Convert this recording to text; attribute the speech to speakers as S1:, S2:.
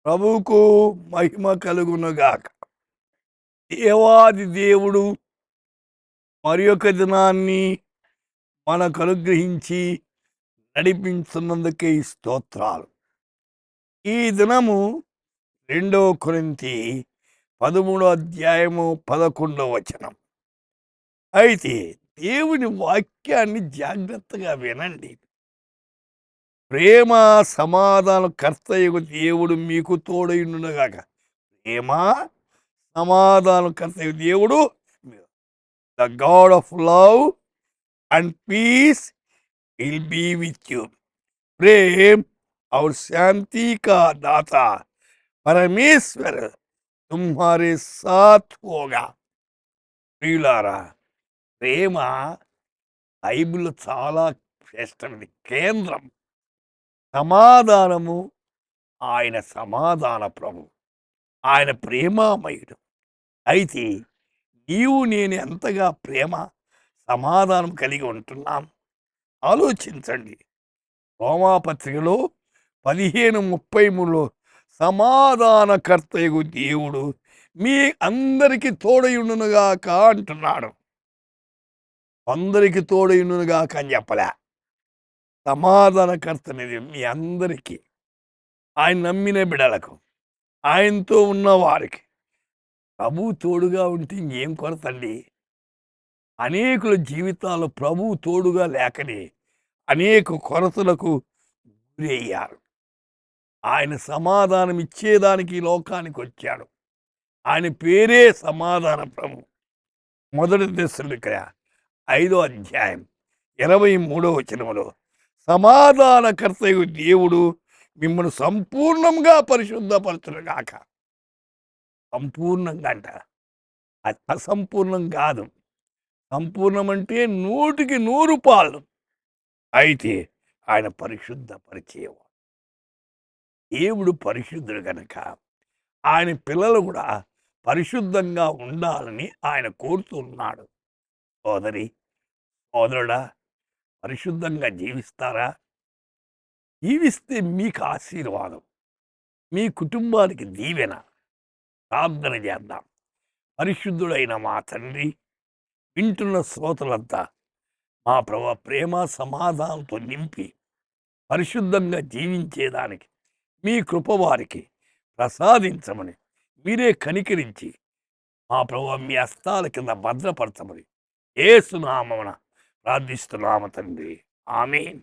S1: ప్రభువుకు మహిమ కలుగునుగాక. దేవాది దేవుడు మరి ఒక దినాన్ని మనకు అనుగ్రహించి నడిపించున్నందుకే ఈ స్తోత్రాలు. ఈ దినము 2 కొరింథీ 13 అధ్యాయము 11 వచనం. అయితే దేవుని వాక్యాన్ని జాగ్రత్తగా వినండి. ప్రేమ సమాధానం కర్తయగు దేవుడు మీకు తోడైయుండునుగాక. ప్రేమ సమాధానం కర్తయగు దేవుడు, the God of love and peace will be with you. प्रेम और शांति का दाता परमेश्वर तुम्हारे साथ होगा. ప్రియులారా, ప్రేమ బైబిల్ చాలా శ్రేష్టమైనది. కేంద్రం సమాధానము. ఆయన సమాధాన ప్రభు, ఆయన ప్రేమామయుడు. అయితే నీవు నేను ఎంతగా ప్రేమ సమాధానం కలిగి ఉంటున్నాం ఆలోచించండి. రోమాపత్రికలో 15:33లో సమాధానకర్తయగు దేవుడు మీ అందరికీ తోడయుండునుగాక అంటున్నాడు. అందరికీ తోడయుండునుగాక అని చెప్పలే. సమాధానకర్త అనేది మీ అందరికీ, ఆయన నమ్మిన బిడలకు, ఆయనతో ఉన్న వారికి ప్రభువు తోడుగా ఉంటే ఇంకేం కొరతండి. అనేకుల జీవితాల్లో ప్రభువు తోడుగా లేకనే అనేక కొరతలకు గురి అయ్యారు. ఆయన సమాధానం ఇచ్చేదానికి ఈ లోకానికి వచ్చాడు. ఆయన పేరే సమాధాన ప్రభు. 1 దశలోనిక 5వ అధ్యాయం 23వ వచనములో సమాధానకర్తయగు దేవుడు మిమ్మల్ని సంపూర్ణంగా పరిశుద్ధపరచునుగాక. సంపూర్ణంగా అంట, అది అసంపూర్ణం కాదు. సంపూర్ణం అంటే 100కి 100 పాళ్ళు. అయితే ఆయన పరిశుద్ధపరిచేవాడు. దేవుడు పరిశుద్ధుడు కనుక ఆయన పిల్లలు కూడా పరిశుద్ధంగా ఉండాలని ఆయన కోరుతున్నాడు. సోదరి, సోదరుడా, పరిశుద్ధంగా జీవిస్తారా? జీవిస్తే మీకు ఆశీర్వాదం, మీ కుటుంబానికి దీవెన. ప్రార్థన చేద్దాం. పరిశుద్ధుడైన మా తండ్రి, వింటున్న శ్రోతలంతా మా ప్రభు ప్రేమ సమాధానంతో నింపి పరిశుద్ధంగా జీవించేదానికి మీ కృప వారికి ప్రసాదించమని మీరే కనికరించి మా ప్రభు మీ హస్తాల కింద భద్రపరచమని యేసు నామమున ప్రార్థిస్తున్నాము తండ్రి. ఆమేన్.